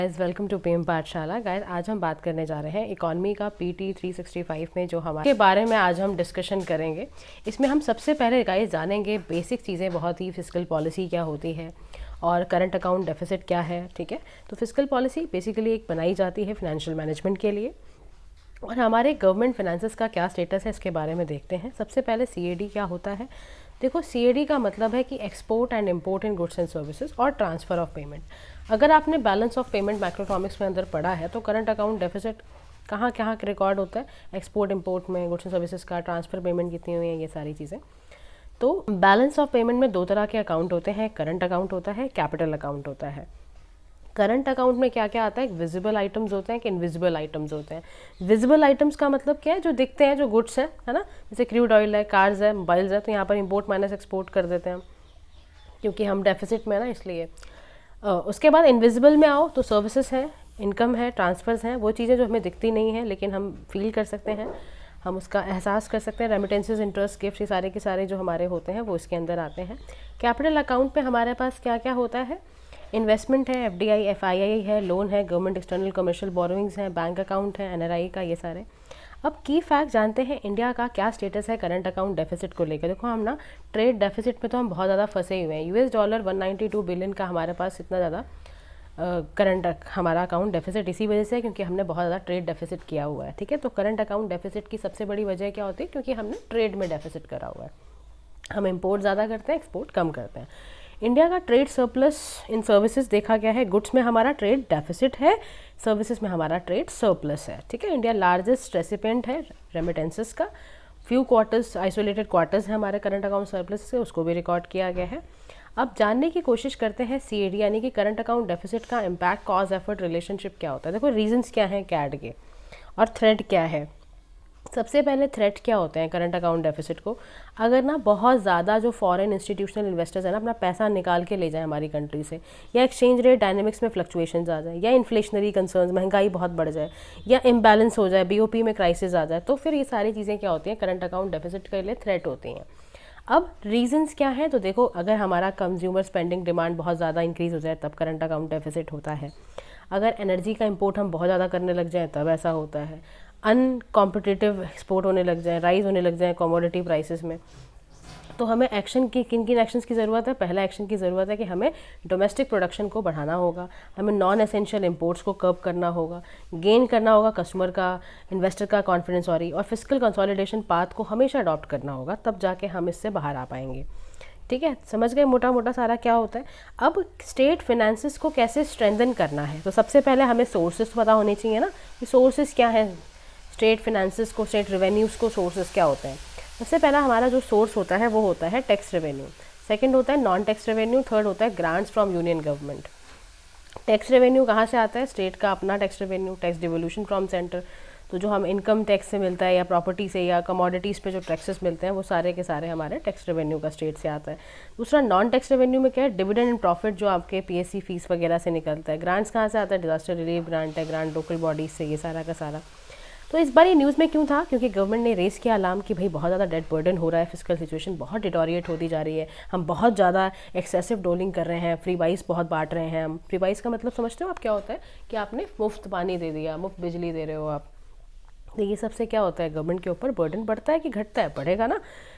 Guys welcome to PM पाठशाला। Guys आज हम बात करने जा रहे हैं इकोनॉमी का पीटी 365 में जो हमारे के बारे में आज हम डिस्कशन करेंगे। इसमें हम सबसे पहले गाइस जानेंगे बेसिक चीज़ें बहुत ही, फिस्कल पॉलिसी क्या होती है और करंट अकाउंट डेफिसिट क्या है। ठीक है, तो फिस्कल पॉलिसी बेसिकली एक बनाई जाती है फाइनेंशियल मैनेजमेंट के लिए, और हमारे गवर्नमेंट फाइनेंसेस का क्या स्टेटस है इसके बारे में देखते हैं। सबसे पहले सीएडी क्या होता है। देखो, सीएडी का मतलब है कि export and import in goods and services और ट्रांसफ़र ऑफ पेमेंट। अगर आपने बैलेंस ऑफ पेमेंट मैक्रोइकॉनॉमिक्स में अंदर पढ़ा है तो करंट अकाउंट डेफिसिट कहाँ कहाँ रिकॉर्ड होता है, एक्सपोर्ट इम्पोर्ट में, गुड्स एंड सर्विसेज का, ट्रांसफ़र पेमेंट कितनी हुई है, ये सारी चीज़ें। तो बैलेंस ऑफ पेमेंट में दो तरह के अकाउंट होते हैं, करंट अकाउंट होता है, कैपिटल अकाउंट होता है। करंट अकाउंट में क्या क्या आता है, विजिबल आइटम्स होते हैं कि इनविजिबल आइटम्स होते हैं। विजिबल आइटम्स का मतलब क्या है, जो दिखते हैं, जो गुड्स है ना, जैसे क्रूड ऑयल है, कार्स है, मोबाइल्स है, तो यहाँ पर इंपोर्ट माइनस एक्सपोर्ट कर देते हैं हम, क्योंकि हम डेफिसिट में है ना, इसलिए। उसके बाद इनविजिबल में आओ तो सर्विसेज हैं, इनकम है, ट्रांसफर्स हैं, वो चीज़ें जो हमें दिखती नहीं है लेकिन हम फील कर सकते हैं, हम उसका एहसास कर सकते हैं। रेमिटेंसेस, इंटरेस्ट, गिफ्ट, ये सारे के सारे जो हमारे होते हैं वो इसके अंदर आते हैं। कैपिटल अकाउंट पे हमारे पास क्या क्या होता है, इन्वेस्टमेंट है, एफडीआई, एफआईआई है, लोन है, गवर्नमेंट एक्सटर्नल कमर्शियल बोरोइंग्स हैं, बैंक अकाउंट है, एनआरआई का, ये सारे। अब की फैक्ट जानते हैं इंडिया का क्या स्टेटस है करंट अकाउंट डेफिसिट को लेकर। देखो, हम ना ट्रेड डेफिसिट में तो हम बहुत ज़्यादा फंसे हुए हैं। यूएस डॉलर 192 बिलियन का हमारे पास इतना ज़्यादा करंट हमारा अकाउंट डेफिसिट इसी वजह से है क्योंकि हमने बहुत ज़्यादा ट्रेड डेफिसिट किया हुआ है। ठीक है, तो करंट अकाउंट डेफिसिट की सबसे बड़ी वजह क्या होती है, क्योंकि हमने ट्रेड में डेफिसिट करा हुआ है। हम इम्पोर्ट ज़्यादा करते हैं, एक्सपोर्ट कम करते हैं। इंडिया का ट्रेड सरप्लस इन सर्विसेज देखा गया है, गुड्स में हमारा ट्रेड डेफिसिट है, सर्विसेज में हमारा ट्रेड सरप्लस है। ठीक है, इंडिया लार्जेस्ट रेसिपेंट है रेमिटेंसेस का। फ्यू क्वार्टर्स, आइसोलेटेड क्वार्टर्स हैं हमारे करंट अकाउंट सरप्लस से, उसको भी रिकॉर्ड किया गया है। अब जानने की कोशिश करते हैं सीएडी यानी कि करंट अकाउंट डेफिसिट का इम्पैक्ट, कॉज एफर्ट रिलेशनशिप क्या होता है। देखो, रीजंस क्या हैं कैड के और थ्रेट क्या है। सबसे पहले थ्रेट क्या होते हैं करंट अकाउंट डेफिसिट को, अगर ना बहुत ज़्यादा जो फॉरेन इंस्टीट्यूशनल इन्वेस्टर्स हैं ना अपना पैसा निकाल के ले जाए हमारी कंट्री से, या एक्सचेंज रेट डायनेमिक्स में फ्लक्चुएशंस आ जाए, या इन्फ्लेशनरी कंसर्न्स, महंगाई बहुत बढ़ जाए, या इम्बैलेंस हो जाए, बीओपी में क्राइसिस आ जाए, तो फिर ये सारी चीज़ें क्या होती हैं, करंट अकाउंट डेफिसिट के लिए थ्रेट होती हैं। अब रीजंस क्या है, तो देखो, अगर हमारा कंज्यूमर स्पेंडिंग डिमांड बहुत ज़्यादा इंक्रीज़ हो जाए तब करंट अकाउंट डेफिसिट होता है। अगर एनर्जी का इंपोर्ट हम बहुत ज़्यादा करने लग जाएँ तब ऐसा होता है। अनकॉम्पिटिटिव एक्सपोर्ट होने लग जाए, राइज होने लग जाए कमोडिटी प्राइसेस में, तो हमें एक्शन की किन किन एक्शंस की ज़रूरत है। पहला एक्शन की ज़रूरत है कि हमें डोमेस्टिक प्रोडक्शन को बढ़ाना होगा, हमें नॉन एसेंशियल इंपोर्ट्स को कर्ब करना होगा, गेन करना होगा कस्टमर का, इन्वेस्टर का कॉन्फिडेंस, और फिस्कल कंसोलिडेशन पाथ को हमेशा अडॉप्ट करना होगा, तब जाके हम इससे बाहर आ पाएंगे। ठीक है, समझ गए मोटा मोटा सारा क्या होता है। अब स्टेट फाइनेंसेस को कैसे स्ट्रेंथन करना है, तो सबसे पहले हमें सोर्सेस पता होने चाहिए ना, कि सोर्सेस क्या हैं स्टेट फाइनेंसेस को, स्टेट रेवेन्यूज़ को सोर्सेस क्या होते हैं। सबसे पहला हमारा जो सोर्स होता है वो होता है टैक्स रेवेन्यू, सेकंड होता है नॉन टैक्स रेवेन्यू, थर्ड होता है grants from union government. Tax revenue कहाँ से आता है, स्टेट का अपना tax revenue, tax devolution from centre, तो जो हम इनकम टैक्स से मिलता है या प्रॉपर्टी से या कमोडिटीज़ पे जो टैक्सेस मिलते हैं वो सारे के सारे हमारे टैक्स रेवेन्यू का स्टेट से आता है। दूसरा नॉन टैक्स रेवेन्यू में क्या है, डिविडेंड एंड प्रॉफिट जो आपके पीएससी फीस वगैरह से निकलता है। ग्रांट्स कहाँ से आता है, डिजास्टर रिलीफ ग्रांट है, ग्रांट लोकल बॉडीज से, ये सारा का सारा। तो इस बार ये न्यूज़ में क्यों था, क्योंकि गवर्नमेंट ने रेस किया अलार्म कि भाई बहुत ज़्यादा डेट बर्डन हो रहा है, फिजिकल सिचुएशन बहुत डिटोरिएट होती जा रही है, हम बहुत ज़्यादा एक्सेसिव डोलिंग कर रहे हैं, फ्री बाइस बहुत बांट रहे हैं हम। फ्री बाइस का मतलब समझते हो आप क्या होता है, कि आपने मुफ्त पानी दे दिया, मुफ्त बिजली दे रहे हो आप। तो ये सबसे क्या होता है, गवर्नमेंट के ऊपर बर्डन बढ़ता है कि घटता है, बढ़ेगा ना।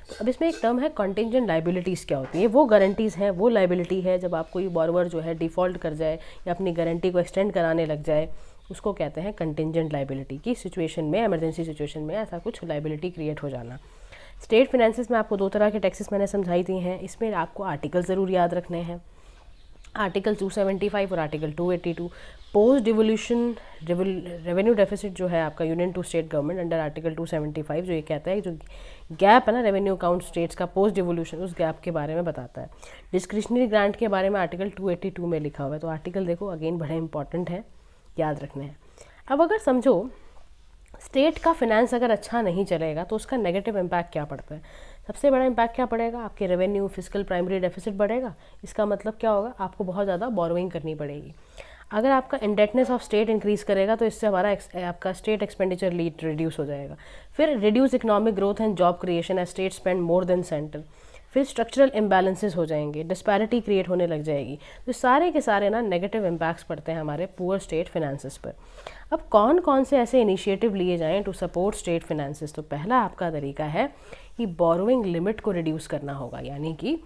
तो अब इसमें एक टर्म है कंटिंजेंट लाइबिलिटीज़, क्या होती है, वो गारंटीज़ हैं, वो लाइबिलिटी है जब आप कोई बॉरोवर जो है डिफ़ॉल्ट कर जाए या अपनी गारंटी को एक्सटेंड कराने लग जाए, उसको कहते हैं कंटिंजेंट लाइबिलिटी। की सिचुएशन में, इमरजेंसी सिचुएशन में ऐसा कुछ लाइबिलिटी क्रिएट हो जाना। स्टेट फाइनेंसेस में आपको दो तरह के टैक्सेस मैंने समझाई दी हैं, इसमें आपको आर्टिकल ज़रूर याद रखने हैं, आर्टिकल 275 और article 282। Post devolution revenue deficit जो है आपका union to state government under article 275, जो ये कहता है जो गैप है ना रेवेन्यू अकाउंट स्टेट्स का पोस्ट डिवोल्यूशन, उस गैप के बारे में बताता है। डिस्क्रिशनरी ग्रांट के बारे में आर्टिकल 282 में लिखा हुआ है। तो आर्टिकल देखो अगेन बड़े इंपॉर्टेंट है, याद रखने हैं। अब अगर समझो स्टेट का फिनेंस अगर अच्छा नहीं चलेगा तो उसका नेगेटिव इम्पैक्ट क्या पड़ता है। सबसे बड़ा इम्पैक्ट क्या पड़ेगा, आपके रेवेन्यू, फिजिकल प्राइमरी डेफिसिट बढ़ेगा। इसका मतलब क्या होगा, आपको बहुत ज़्यादा बोरोइंग करनी पड़ेगी। अगर आपका इंडेटनेस ऑफ स्टेट इंक्रीज़ करेगा तो इससे हमारा आपका स्टेट एक्सपेंडिचर लीड रिड्यूस हो जाएगा। फिर reduce economic growth and job creation as state spend more than centre. फिर स्ट्रक्चरल इम्बैलेंसेस हो जाएंगे, डिस्पैरिटी क्रिएट होने लग जाएगी। तो सारे के सारे ना नेगेटिव इम्पैक्ट्स पड़ते हैं हमारे पुअर स्टेट फिनेंसेस पर। अब कौन कौन से ऐसे इनिशिएटिव लिए जाएं टू सपोर्ट स्टेट फिनेंसेस? तो पहला आपका तरीका है कि बोरोइंग लिमिट को रिड्यूस करना होगा, यानी कि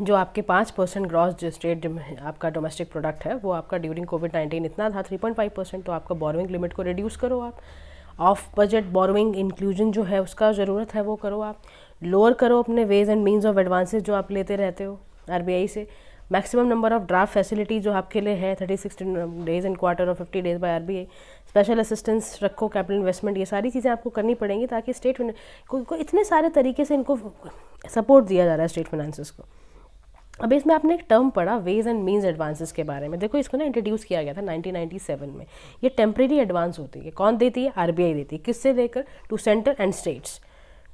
जो आपके 5% ग्रॉस जो स्टेट आपका डोमेस्टिक प्रोडक्ट है वो आपका ड्यूरिंग कोविड-19 इतना था 3.5%, तो आपका बोरोइंग लिमिट को रिड्यूस करो आप। ऑफ बजट बोरोइंग इंक्लूजन जो है उसका ज़रूरत है वो करो आप। लोअर करो अपने ways and means of advances जो आप लेते रहते हो आरबीआई से। Maximum number of draft facility जो आपके लिए है 36 डेज इन क्वार्टर और 50 days by RBI. Special assistance रखो, कैपिटल इन्वेस्टमेंट, ये सारी चीज़ें आपको करनी पड़ेंगी ताकि स्टेट को इतने सारे तरीके से इनको सपोर्ट दिया जा रहा है स्टेट फाइनेंसेस को। अब इसमें आपने एक टर्म पढ़ा वेज एंड मीन्स एडवांसेस के बारे में। देखो इसको ना इंट्रोड्यूस किया गया था 1997 में। ये टेम्प्रेरी एडवांस होती है। कौन देती है? आरबीआई देती है। किससे देकर? टू सेंटर एंड स्टेट्स,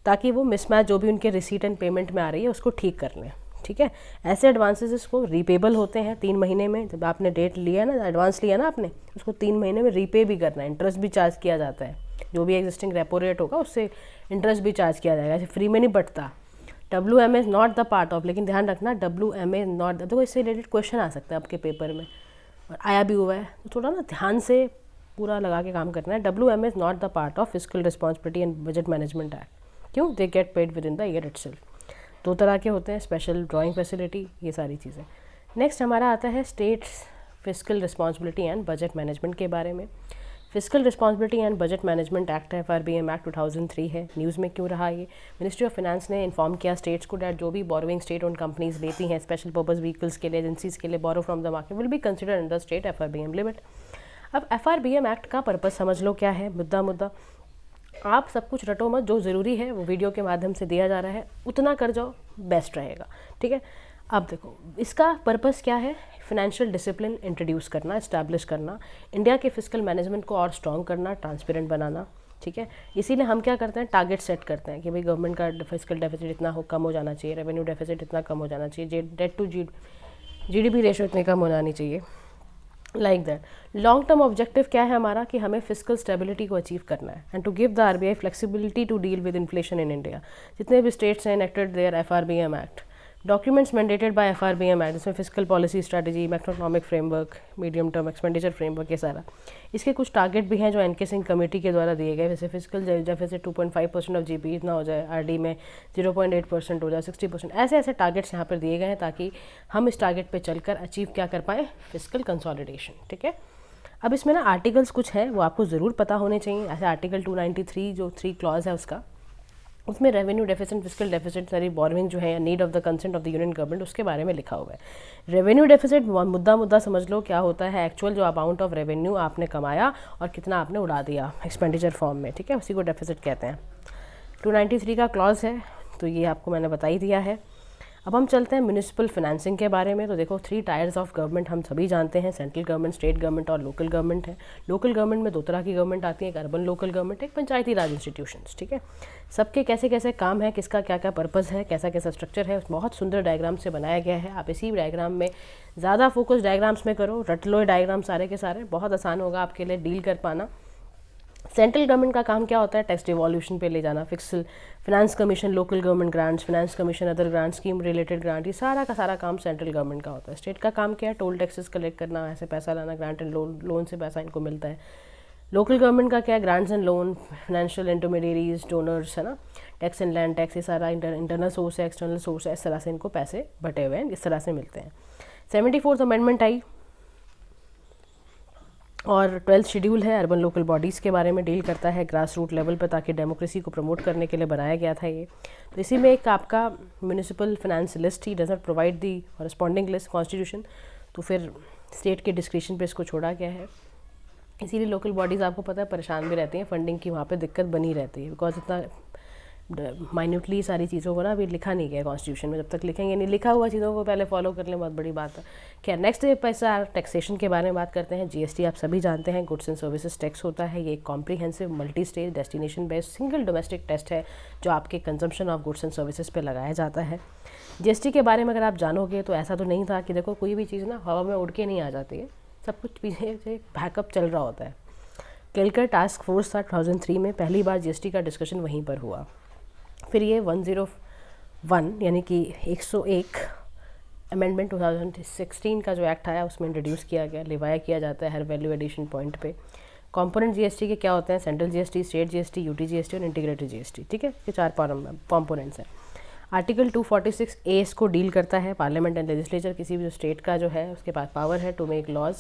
ताकि वो मिसमैच जो भी उनके रिसीट एंड पेमेंट में आ रही है उसको ठीक कर लें। ठीक है, ऐसे एडवांसेस इसको रीपेबल होते हैं 3 महीने में। जब आपने डेट लिया ना, एडवांस लिया ना आपने, उसको 3 महीने में रीपे भी करना है। इंटरेस्ट भी चार्ज किया जाता है, जो भी एग्जिस्टिंग रेपो रेट होगा उससे इंटरेस्ट भी चार्ज किया जाएगा। ऐसे फ्री में नहीं बटता। WMA is not the part of, लेकिन ध्यान रखना WMA इज़ नॉट द, देखो इससे रिलेटेड क्वेश्चन आ सकता है आपके पेपर में और आया भी हुआ है, तो थोड़ा ना ध्यान से पूरा लगा के काम करना है। WMA is not the part of fiscal responsibility and budget management act. क्यों? They get paid within the year itself. 2 तरह के होते हैं, स्पेशल ड्राइंग फैसिलिटी, ये सारी चीज़ें। नेक्स्ट हमारा आता है states fiscal responsibility and budget management के बारे में। Fiscal responsibility and budget management act है, FRBM एक्ट 2003 है। न्यूज़ में क्यों रहा ये? मिनिस्ट्री ऑफ फाइनेंस ने इन्फॉर्म किया स्टेट्स को डैट जो भी बोरोइंग स्टेट ओन कंपनीज लेती हैं स्पेशल पर्पस व्हीकल्स के लिए, एजेंसीज के लिए borrow from the market will be considered under state FRBM limit. अब FRBM एक्ट का पर्पस समझ लो क्या है। मुद्दा आप सब कुछ रटो मत, जो ज़रूरी है वो वीडियो के माध्यम से दिया जा रहा है, उतना कर जाओ, बेस्ट रहेगा। ठीक है, अब देखो इसका पर्पस क्या है? फाइनेंशियल डिसिप्लिन इंट्रोड्यूस करना, इस्टेब्लिश करना, इंडिया के फिस्कल मैनेजमेंट को और स्ट्रॉन्ग करना, ट्रांसपेरेंट बनाना। ठीक है, इसीलिए हम क्या करते हैं, टारगेट सेट करते हैं कि भाई गवर्नमेंट का फिस्कल डेफिसिट इतना कम हो जाना चाहिए, रेवेन्यू डेफिसिट इतना कम हो जाना चाहिए, डेट टू GDP रेशो इतनी कम हो जानी चाहिए, like that. Long term objective क्या है हमारा? कि हमें फिस्कल स्टेबिलिटी को अचीव करना है and to give the RBI flexibility to deal with inflation in India. जितने भी स्टेट्स हैं enacted their FRBM act, documents mandated by FRBM act, जिसमें fiscal policy, strategy, macroeconomic framework, medium term expenditure framework, ये सारा। इसके कुछ target भी हैं जो एनके सिंह कमेटी के द्वारा दिए गए, जैसे फिस्कल डेफिसिट 2.5% ऑफ GDP इतना हो जाए, RD में 0.8% हो जाए, 60%। ऐसे ऐसे टारगेट्स यहाँ पर दिए गए हैं ताकि हम इस टारगेट पर चलकर अचीव क्या कर पाएँ? Fiscal consolidation. ठीक है, अब इसमें ना आर्टिकल्स कुछ हैं वो आपको ज़रूर पता होने चाहिए। ऐसे आर्टिकल 293 जो 3 क्लॉज है उसमें रेवेन्यू डेफिसिट, फिस्कल डेफिसिट, सारी बोरोइंग जो है, need of the consent of the union government, उसके बारे में लिखा हुआ है। रेवेन्यू डेफिसिट मुद्दा समझ लो क्या होता है, एक्चुअल जो अमाउंट ऑफ रेवेन्यू आपने कमाया और कितना आपने उड़ा दिया एक्सपेंडिचर फॉर्म में। ठीक है, उसी को डेफिसिट कहते हैं। 293 का क्लॉज है, तो ये आपको मैंने बता ही दिया है। अब हम चलते हैं म्यूनिसिपल फाइनेंसिंग के बारे में। तो देखो 3 टायर्स ऑफ गवर्नमेंट हम सभी जानते हैं, सेंट्रल गवर्नमेंट, स्टेट गवर्नमेंट और लोकल गवर्नमेंट है। लोकल गवर्नमेंट में 2 तरह की गवर्नमेंट आती है, एक अर्बन लोकल गवर्नमेंट, एक पंचायती राज इंस्टीट्यूशंस। ठीक है, सबके कैसे कैसे काम है, किसका क्या क्या पर्पस है, कैसा कैसा स्ट्रक्चर है, बहुत सुंदर डायग्राम से बनाया गया है। आप इसी डायग्राम में ज़्यादा फोकस डायग्राम्स में करो, रट लो डायग्राम सारे के सारे, बहुत आसान होगा आपके लिए डील कर पाना। सेंट्रल गवर्नमेंट का काम क्या होता है? टैक्स डिवॉल्यूशन पे ले जाना, pixel finance commission, local government grants, finance commission, other grant, scheme related grant, ये सारा का सारा काम सेंट्रल गवर्नमेंट का होता है। स्टेट का काम क्या है? टोल टैक्सेस कलेक्ट करना, ऐसे पैसा लाना, ग्रांट एंड लोन से पैसा इनको मिलता है। लोकल गवर्नमेंट का क्या है? Grants and loan, financial intermediaries, donors, है ना, टैक्स एंड लैंड टैक्स, ये सारा इंटरनल सोर्स है, एक्सटर्नल सोर्स है, इस तरह से इनको पैसे बटे हुए हैं, इस तरह से मिलते हैं। 74th अमेंडमेंट आई और 12th शेड्यूल है, अर्बन लोकल बॉडीज़ के बारे में डील करता है ग्रास रूट लेवल पर, ताकि डेमोक्रेसी को प्रमोट करने के लिए बनाया गया था ये। तो इसी में एक आपका municipal finance list he does not provide the corresponding list constitution, तो फिर स्टेट के डिस्क्रिप्शन पे इसको छोड़ा गया है। इसीलिए लोकल बॉडीज़ आपको पता है परेशान भी रहती हैं, फंडिंग की वहाँ पे दिक्कत बनी रहती है, बिकॉज इतना माइन्यूटली सारी चीज़ों को ना अभी लिखा नहीं गया कॉन्स्टिट्यूशन में। जब तक लिखेंगे नहीं, लिखा हुआ चीज़ों को पहले फॉलो कर लें, बहुत बड़ी बात है। क्या नेक्स्ट पैसा टैक्सेशन के बारे में बात करते हैं। GST आप सभी जानते हैं, गुड्स एंड सर्विसेज टैक्स होता है। ये एक comprehensive multi stage destination based single domestic टेस्ट है जो आपके consumption of goods and services पे लगाया जाता है। GST के बारे में अगर आप जानोगे तो ऐसा तो नहीं था कि देखो कोई भी चीज़ ना हवा में उड़ के नहीं आ जाती है, सब कुछ पीछे से बैकअप चल रहा होता है। कैलकर टास्क फोर्स था 2003 में, पहली बार GST का डिस्कशन वहीं पर हुआ। फिर ये 1 यानी कि 101 अमेंडमेंट 2016 का जो एक्ट आया उसमें इंट्रोड्यूस किया गया, लिवाया किया जाता है हर वैल्यू एडिशन पॉइंट पे। कंपोनेंट जीएसटी के क्या होते हैं? Central GST, state GST, UT GST और इंटीग्रेटेड जीएसटी। ठीक है, ये 4 कॉम्पोनेंट्स हैं। आर्टिकल 246 ए इसको डील करता है पार्लियामेंट एंड लेजिस्लेचर, किसी भी जो स्टेट का जो है उसके पास पावर है to make laws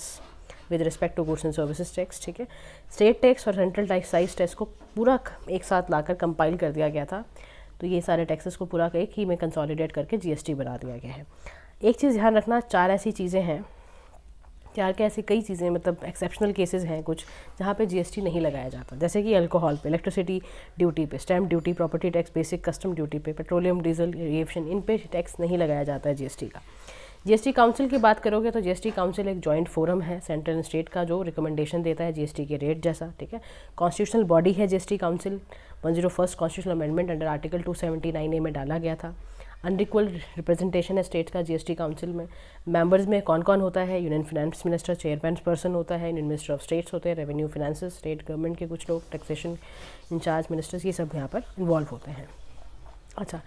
with respect to goods and services tax. ठीक है, स्टेट टैक्स और सेंट्रल टैक्स साइज टैक्स को पूरा एक साथ लाकर कंपाइल कर दिया गया था, तो ये सारे टैक्सेस को पूरा एक ही में कंसोलिडेट करके जीएसटी बना दिया गया है। एक चीज़ ध्यान रखना, 4 ऐसी चीज़ें हैं, 4 के ऐसी कई चीज़ें मतलब एक्सेप्शनल केसेस हैं कुछ जहाँ पे जीएसटी नहीं लगाया जाता, जैसे कि अल्कोहल पे, इलेक्ट्रिसिटी ड्यूटी पे, stamp duty, property tax, basic custom duty पे, पेट्रोलियम, डीजल, एविएशन, इन पे टैक्स नहीं लगाया जाता है जीएसटी का। जीएसटी काउंसिल की बात करोगे तो जीएसटी काउंसिल एक जॉइंट फोरम है सेंट्रल एंड स्टेट का, जो रिकमेंडेशन देता है जीएसटी के रेट जैसा। ठीक है, कॉन्स्टिट्यूशनल बॉडी है GST council, 101 constitutional amendment under article 279A में डाला गया था। अनइक्वल रिप्रेजेंटेशन है स्टेट का जीएसटी काउंसिल में। मेंबर्स में कौन कौन होता है? Union finance minister chairman person होता है, यूनियन मिनिस्टर ऑफ स्टेट्स होते हैं, रेवेन्यू फाइनेंसेस, स्टेट गवर्नमेंट के कुछ लोग, टैक्सेशन इंचार्ज मिनिस्टर्स, ये सब यहाँ पर इन्वॉल्व होते हैं। अच्छा,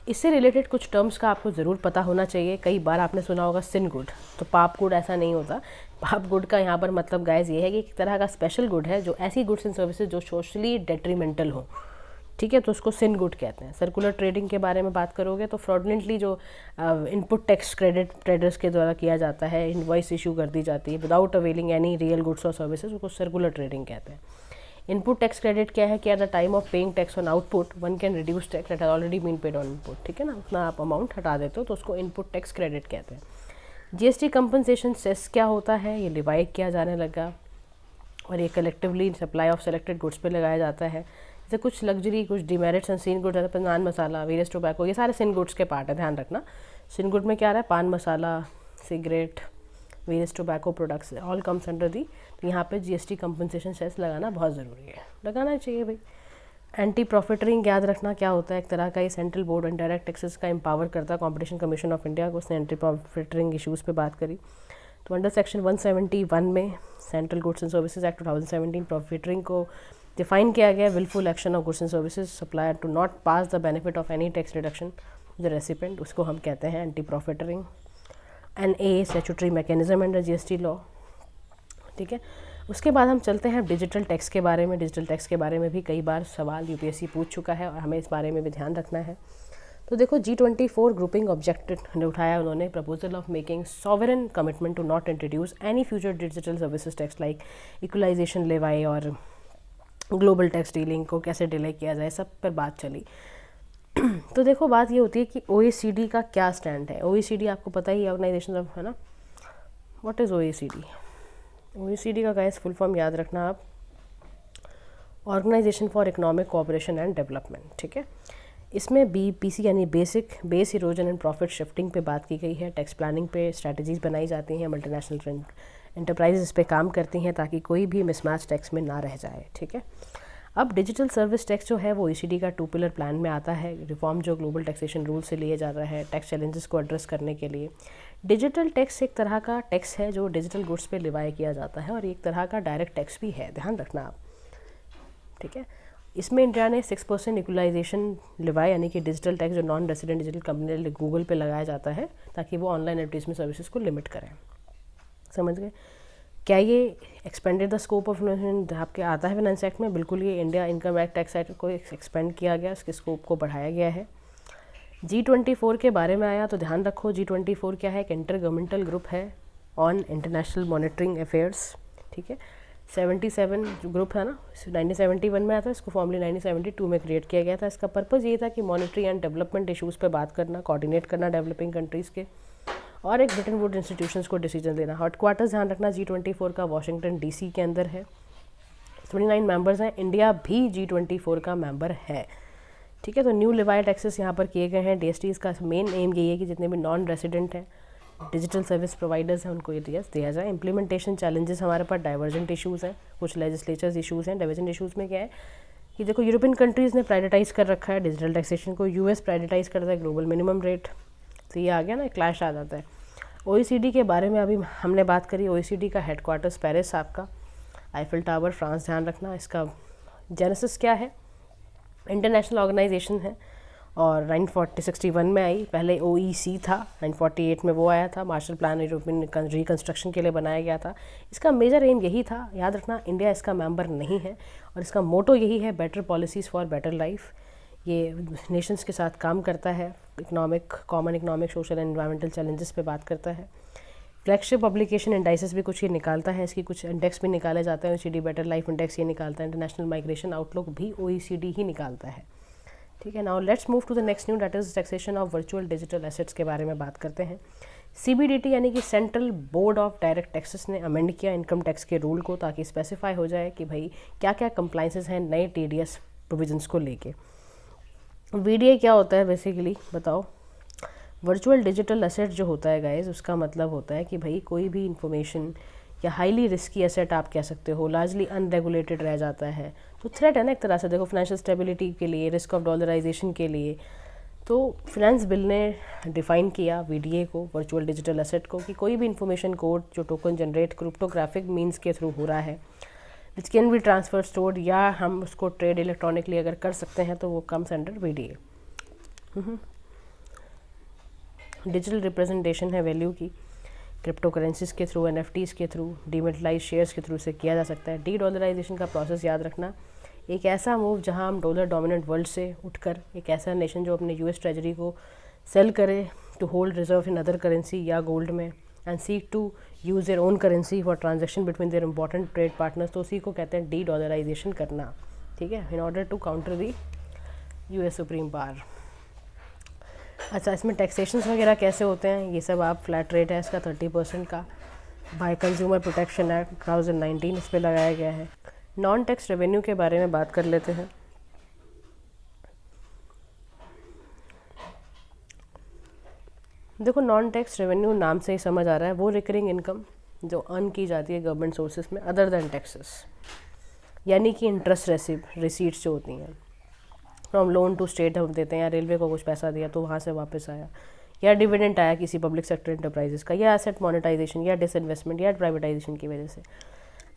इससे रिलेटेड कुछ टर्म्स का आपको ज़रूर पता होना चाहिए। कई बार आपने सुना होगा सिन गुड, तो पाप गुड ऐसा नहीं होता। पाप गुड का यहाँ पर मतलब गाइस ये है कि एक तरह का स्पेशल गुड है, जो ऐसी गुड्स एंड सर्विसेज जो सोशली डेट्रीमेंटल हो। ठीक है, तो उसको सिन गुड कहते हैं। सर्कुलर ट्रेडिंग के बारे में बात करोगे तो फ्रॉडलेंटली जो इनपुट टैक्स क्रेडिट ट्रेडर्स के द्वारा किया जाता है, इनवॉइस इशू कर दी जाती है without availing any real goods और सर्विसेज, उसको सर्कुलर ट्रेडिंग कहते हैं। इनपुट टैक्स क्रेडिट क्या है कि at the time of paying tax on output one can reduce tax that has already been paid on input. ठीक है ना, उतना आप अमाउंट हटा देते हो तो उसको इनपुट टैक्स क्रेडिट कहते हैं। जीएसटी कंपनसेशन सेस क्या होता है? ये लिवाइड किया जाने लगा और ये collectively supply of selected goods पे लगाया जाता है। जैसे कुछ लग्जरी, कुछ डिमेरिट्स एंड सिन गुड्स, जैसे पान मसाला, वेरियस टोबैको, ये सारे सिन गुड्स के पार्ट है, ध्यान रखना। सिन गुड में क्या रहा है? Paan masala, cigarette, various tobacco products, all comes under the. तो यहाँ पे जीएसटी कंपनसेशन सेस लगाना बहुत ज़रूरी है, लगाना चाहिए भाई। एंटी प्रॉफिटरिंग याद रखना क्या होता है? एक तरह का ये central board on direct taxes का एम्पावर करता है कॉम्पिटिशन कमीशन ऑफ इंडिया को, उसने एंटी प्रॉफिटरिंग इशूज़ पे बात करी। तो अंडर सेक्शन 171 में central goods and services act 2017 profiteering को डिफाइन किया गया, wilful action of goods and services supplier to not pass the benefit of any tax reduction the recipient, उसको हम कहते हैं anti profiteering. And a statutory mechanism under GST law. ठीक है, उसके बाद हम चलते हैं डिजिटल टैक्स के बारे में। डिजिटल टैक्स के बारे में भी कई बार सवाल यूपीएससी पूछ चुका है और हमें इस बारे में भी ध्यान रखना है। तो देखो, G24 ग्रुपिंग ऑब्जेक्टिव उठाया उन्होंने, proposal of making sovereign commitment to not introduce any future digital services tax like equalisation levy और ग्लोबल टैक्स डीलिंग को कैसे डिले किया जाए, सब पर बात चली। तो देखो, बात ये होती है कि OECD का क्या स्टैंड है। OECD आपको पता ही, ऑर्गेनाइजेशन ऑफ, है ना। What is OECD? OECD का गाइस फुल फॉर्म याद रखना आप, organisation for economic cooperation and development. ठीक है, इसमें BPC यानी base erosion and profit shifting पे बात की गई है, टैक्स प्लानिंग पे स्ट्रैटेजीज बनाई जाती हैं, मल्टीनेशनल एंटरप्राइज इस पे काम करती हैं ताकि कोई भी मिसमैच टैक्स में ना रह जाए। ठीक है, अब डिजिटल सर्विस टैक्स जो है वो OECD का 2 पिलर प्लान में आता है, रिफॉर्म जो ग्लोबल टैक्सेशन रूल से लिए जा रहा है टैक्स चैलेंजेस को एड्रेस करने के लिए। डिजिटल टैक्स एक तरह का टैक्स है जो डिजिटल गुड्स पे लिवाई किया जाता है और एक तरह का डायरेक्ट टैक्स भी है, ध्यान रखना आप। ठीक है, इसमें इंडिया ने 6% इक्वलाइजेशन लिवाई यानी कि डिजिटल टैक्स जो non resident digital company Google पे लगाया जाता है ताकि वो ऑनलाइन एडवर्टीजमेंट सर्विसेज को लिमिट करें। समझ गए? क्या ये एक्सपेंडेड द स्कोप ऑफ आपके आता है फाइनेंस एक्ट में? बिल्कुल, ये India income act tax act को एक्सपेंड किया गया, इसके स्कोप को बढ़ाया गया है। G24 के बारे में आया तो ध्यान रखो, G24 क्या है? एक इंटर गवर्नमेंटल ग्रुप है ऑन इंटरनेशनल मॉनिटरिंग अफेयर्स। ठीक है, 77 जो ग्रुप है ना, 1971 में आया था, इसको फॉर्मली 1972 में क्रिएट किया गया था। इसका पर्पज़ ये था कि मॉनिटरी एंड डेवलपमेंट इशूज़ पे बात करना, कोऑर्डिनेट करना डेवलपिंग कंट्रीज़ के, और एक ब्रिटेन वुड इंस्टीट्यूशंस को डिसीजन देना। हेडक्वार्टर्स ध्यान रखना G24 का वाशिंगटन DC के अंदर है। 29 मेंबर्स हैं, इंडिया भी G24 का मेंबर है। ठीक है, तो न्यू लिवाई टैक्सेस यहाँ पर किए गए हैं। DST का मेन एम यही है कि जितने भी नॉन रेसिडेंट हैं डिजिटल सर्विस प्रोवाइडर्स हैं उनको ये दिया जाए। इम्प्लीमेंटेशन चैलेंजेस हमारे पास डाइवर्जेंट इशूज़ हैं, कुछ लेजिस्लेचर्स इशूज़ हैं। डाइवर्जेंट इशूज़ में क्या है कि देखो, यूरोपियन कंट्रीज़ ने प्राइवेटाइज़ कर रखा है डिजिटल टैक्सेशन को, US प्राइवेटाइज़ करता है ग्लोबल मिनिमम रेट, तो ये आ गया ना, क्लैश आ जाता है। OECD के बारे में अभी हमने बात करी। OECD का हेडक्वार्टर्स पेरिस आपका, आईफिल टावर फ्रांस, ध्यान रखना। इसका जेनेसिस क्या है? इंटरनेशनल ऑर्गेनाइजेशन है और 1961 में आई। पहले OEC था, 1948 में वो आया था, मार्शल प्लान यूरोपियन रिकन्स्ट्रक्शन के लिए बनाया गया था। इसका मेजर एम यही था, याद रखना इंडिया इसका मेंबर नहीं है, और इसका मोटो यही है, better policies for better life. ये नेशंस के साथ काम करता है, common economic social and environmental challenges पे बात करता है। फ्लैगशिप पब्लिकेशन इंडाइसेस भी कुछ ये निकालता है, इसकी कुछ इंडेक्स भी निकाले जाते हैं। OECD बेटर लाइफ इंडेक्स ये निकालता है, इंटरनेशनल माइग्रेशन आउटलुक भी OECD ही निकालता है। ठीक है, now let's move to the next new, that is taxation of virtual digital assets के बारे में बात करते हैं। CBDT यानी कि central board of direct taxes ने अमेंड किया इनकम टैक्स के रूल को, ताकि स्पेसिफाई हो जाए कि भाई क्या क्या कंप्लाइंसेस हैं नए TDS प्रोविजंस को लेके। VDA क्या होता है बेसिकली बताओ। वर्चुअल डिजिटल एसेट जो होता है गाइज, उसका मतलब होता है कि भाई कोई भी इंफॉर्मेशन या हाईली रिस्की एसेट आप कह सकते हो, लार्जली अनरेगुलेटेड रह जाता है, तो थ्रेट है ना एक तरह से। देखो फाइनेंशियल स्टेबिलिटी के लिए, रिस्क ऑफ डॉलराइजेशन के लिए, तो फिनेंस बिल ने डिफ़ाइन किया VDA को, वर्चुअल डिजिटल एसेट को, कि कोई भी इंफॉर्मेशन कोड जो टोकन जनरेट क्रिप्टोग्राफिक मीन्स के थ्रू हो रहा है, which can be transfer stored, या हम उसको ट्रेड इलेक्ट्रॉनिकली अगर कर सकते हैं तो वो comes under VDA। Digital representation है वैल्यू की, क्रिप्टो करेंसीज के थ्रू, NFTs के थ्रू, डीमेटलाइज शेयर्स के थ्रू से किया जा सकता है। डी-डॉलराइजेशन का प्रोसेस याद रखना, एक ऐसा मूव जहां हम डॉलर डोमिनेंट वर्ल्ड से उठकर एक ऐसा नेशन जो अपने US ट्रेजरी को सेल करे to hold reserve in other currency या गोल्ड में, and seek to use their own currency for transaction between their important trade partners, तो उसी को कहते हैं डी-डॉलराइजेशन करना। ठीक है, in order to counter the US supreme power. अच्छा, इसमें टैक्सेशंस वगैरह कैसे होते हैं ये सब आप, फ्लैट रेट है इसका 30% का, बाय कंज्यूमर प्रोटेक्शन एक्ट 2019 इस पर लगाया गया है। नॉन टैक्स रेवेन्यू के बारे में बात कर लेते हैं। देखो नॉन टैक्स रेवेन्यू नाम से ही समझ आ रहा है, वो रिकरिंग इनकम जो अर्न की जाती है गवर्नमेंट सोर्सेस में अदर दैन टैक्सेस, यानी कि इंटरेस्ट रिसीट्स जो होती हैं फ्रॉम लोन टू स्टेट हम देते हैं, या रेलवे को कुछ पैसा दिया तो वहाँ से वापस आया, या डिविडेंड आया किसी पब्लिक सेक्टर इंटरप्राइजेस का, या एसेट मोनेटाइजेशन या डिसइन्वेस्टमेंट या प्राइवेटाइजेशन की वजह से।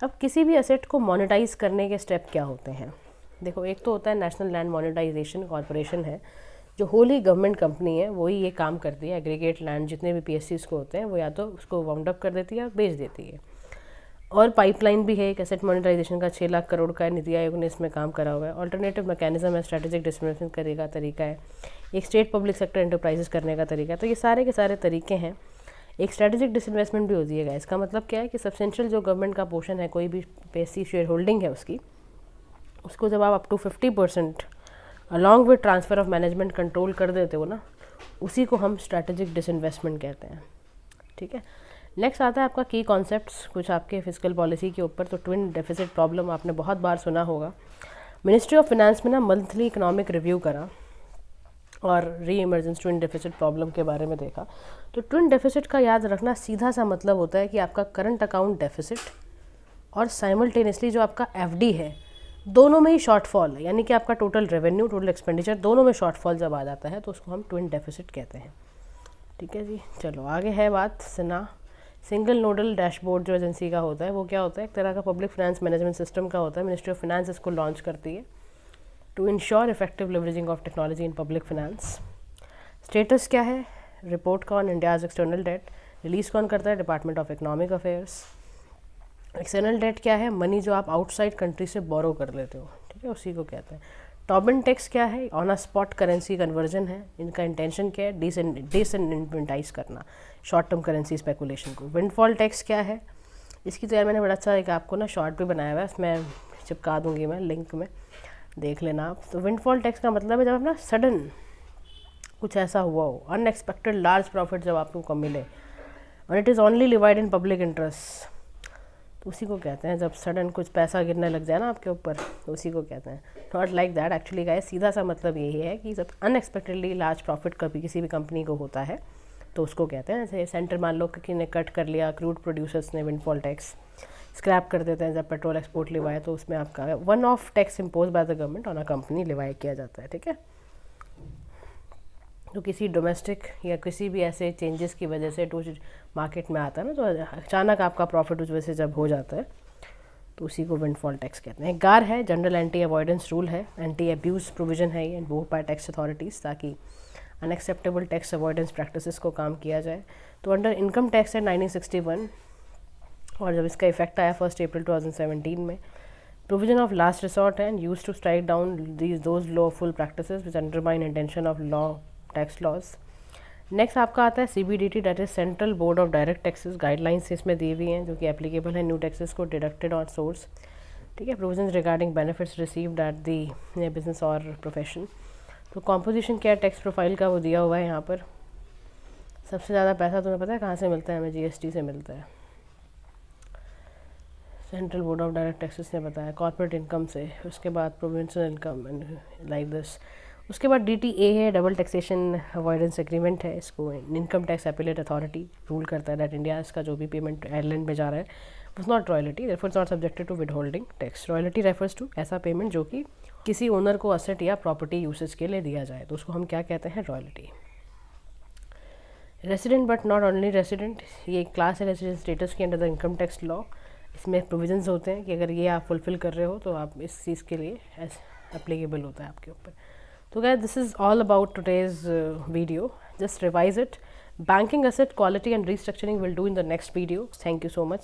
अब किसी भी एसेट को मोनेटाइज करने के स्टेप क्या होते हैं? देखो, एक तो होता है नेशनल लैंड मोनेटाइजेशन कॉर्पोरेशन है, जो होली गवर्नमेंट कंपनी है, वही ये काम करती है। एग्रीगेट लैंड जितने भी PSCs को होते हैं वो या तो उसको वाउंड अप कर देती है या बेच देती है। और पाइपलाइन भी है एक एसेट मोनेटाइजेशन का, 6 लाख करोड़ का है, नीति आयोग ने इसमें काम करा हुआ है। ऑल्टरनेटिव मैकेनिज्म है, स्ट्रेटेजिक डिसइन्वेस्टमेंट करेगा तरीका है, एक स्टेट पब्लिक सेक्टर एंटरप्राइजेस करने का तरीका है। तो ये सारे के सारे तरीके हैं। एक स्ट्रेटेजिक डिसइन्वेस्टमेंट भी होती है। इसका मतलब क्या है कि सब्सटेंशियल जो गवर्नमेंट का पोर्शन है, कोई भी PSC शेयर होल्डिंग है उसको जब आप up to 50% along with transfer of management control कर देते हो ना, उसी को हम स्ट्रैटेजिक डिसइन्वेस्टमेंट कहते हैं। ठीक है, नेक्स्ट आता है आपका की कॉन्सेप्ट्स, कुछ आपके फिजिकल पॉलिसी के ऊपर। तो ट्विन डेफिसिट प्रॉब्लम आपने बहुत बार सुना होगा। मिनिस्ट्री ऑफ फिनेंस में ना मंथली इकोनॉमिक रिव्यू करा और री इमर्जेंस ट्विन डेफिसिट प्रॉब्लम के बारे में देखा। तो ट्विन डेफिसिट का याद रखना सीधा सा मतलब होता है कि आपका करंट अकाउंट डेफिसिट और साइमल्टेनियसली जो आपका FD है, दोनों में ही शॉर्टफॉल है, यानी कि आपका टोटल रेवेन्यू टोटल एक्सपेंडिचर दोनों में शॉर्टफॉल जब आ जाता है तो उसको हम ट्विन डेफिसिट कहते हैं। ठीक है जी, चलो आगे है बात सिंगल नोडल डैशबोर्ड जो एजेंसी का होता है, वो क्या होता है? एक तरह का पब्लिक फाइनेंस मैनेजमेंट सिस्टम का होता है। मिनिस्ट्री ऑफ फाइनेंस इसको लॉन्च करती है to ensure effective leveraging of technology in public finance. Status क्या है रिपोर्ट का on India's external debt? Release कौन करता है? Department of economic affairs. External debt क्या है? मनी जो आप आउटसाइड कंट्री से बोरो कर लेते हो, ठीक है, उसी को कहते हैं। टॉबिन टैक्स क्या है? On a spot currency conversion है। इनका इंटेंशन क्या है? डिसइन्वेंटाइज करना शॉर्ट टर्म करेंसी स्पेकुलेशन को। विंडफॉल टैक्स क्या है? इसकी तो यार मैंने बड़ा अच्छा एक आपको ना शॉर्ट भी बनाया हुआ है, इसमें चिपका दूंगी मैं लिंक में, देख लेना आप। तो विंडफॉल टैक्स का मतलब है जब अपना सडन कुछ ऐसा हुआ हो, अनएक्सपेक्टेड लार्ज प्रॉफिट जब आपको मिले, और it is only levied in public interest, तो उसी को कहते हैं जब सडन कुछ पैसा गिरने लग जाए ना आपके ऊपर, तो उसी को कहते हैं। Not like that actually guys, सीधा सा मतलब यही है कि जब अनएक्सपेक्टेडली लार्ज प्रॉफिट कभी किसी भी कंपनी को होता है तो उसको कहते हैं। जैसे सेंटर मान लो किसी ने कट कर लिया, क्रूड प्रोड्यूसर्स ने विंडफॉल टैक्स स्क्रैप कर देते हैं जब पेट्रोल एक्सपोर्ट लिवाए, तो उसमें आपका one of tax impose by the government on a company levy किया जाता है। ठीक है, तो किसी डोमेस्टिक या किसी भी ऐसे चेंजेस की वजह से टू मार्केट में आता है ना, तो अचानक आपका प्रॉफिट उस वजह से जब हो जाता है तो उसी को विंडफॉल टैक्स कहते हैं। गार है जनरल एंटी अवॉइडेंस रूल है, एंटी अब्यूज प्रोविजन है ये इन्वोक बाय टैक्स अथॉरिटीज़ ताकि अनएक्सेप्टेबल टैक्स अवॉइडेंस प्रैक्टिसेस को काम किया जाए। तो अंडर इनकम टैक्स है 1961, और जब इसका इफेक्ट आया 1 अप्रैल 2017 में, प्रोविजन ऑफ लास्ट रिसोर्ट है and use to strike down those lawful practices which undermine intention of law tax laws. Next आपका आता है CBDT, that is central board of direct taxes. Guidelines इसमें दी हुई हैं जो कि एप्लीकेबल है न्यू टैक्सेस को डिडक्टेड ऑन सोर्स। ठीक है, provision regarding benefits received at the business और प्रोफेशन। तो कॉम्पोजिशन क्या टैक्स प्रोफाइल का वो दिया हुआ है यहाँ पर। सबसे ज़्यादा पैसा तुम्हें पता है कहाँ से मिलता है? हमें GST से मिलता है। Central board of direct taxes ने बताया कॉर्पोरेट इनकम से, उसके बाद provincial income and like this. उसके बाद DTA है, डबल टैक्सेशन अवॉइडेंस एग्रीमेंट है। इसको income tax appellate authority rule करता है दैट इंडिया इसका जो भी पेमेंट आयरलैंड में जा रहा है was not royalty, therefore it's not subjected to withholding tax. Royalty refers to ऐसा पेमेंट जो कि किसी ओनर को असेट या प्रॉपर्टी यूसेज के लिए दिया जाए, तो उसको हम क्या कहते हैं? Royalty. Resident but not only resident, ये क्लास है रेसिडेंट स्टेटस के under the income tax law. इसमें प्रोविजंस होते हैं कि अगर ये आप फुलफिल कर रहे हो तो आप इस चीज़ के लिए एप्लीकेबल होता है आपके ऊपर। तो guys this is all about today's video, just revise it. Banking asset quality and restructuring will do in the next video. Thank you so much.